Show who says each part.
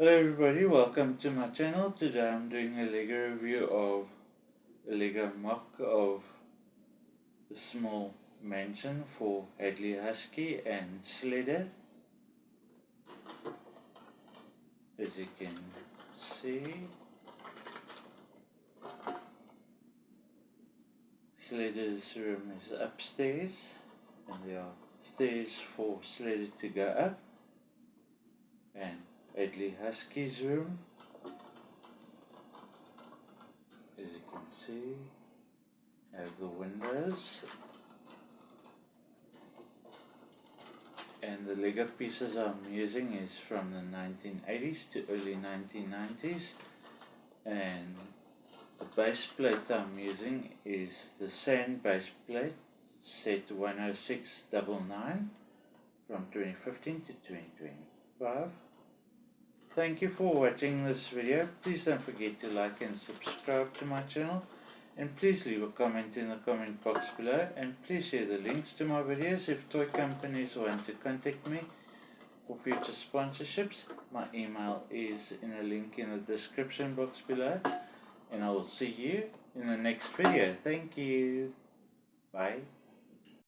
Speaker 1: Hello everybody, welcome to my channel. Today I'm doing a Lego review of a Lego MOC of the small mansion for HADLEY, HUSKEY and SLEDDER. As you can see, SLEDDER's room is upstairs and there are stairs for SLEDDER to go up, and HADLEY HUSKEY's room, as you can see, have the windows, and the Lego pieces I'm using is from the 1980s to early 1990s, and the base plate I'm using is the sand base plate set 10699 from 2015 to 2025. Thank you for watching this video. Please don't forget to like and subscribe to my channel, and please leave a comment in the comment box below, and please share the links to my videos if toy companies want to contact me for future sponsorships. My email is in a link in the description box below, and I will see you in the next video. Thank you. Bye.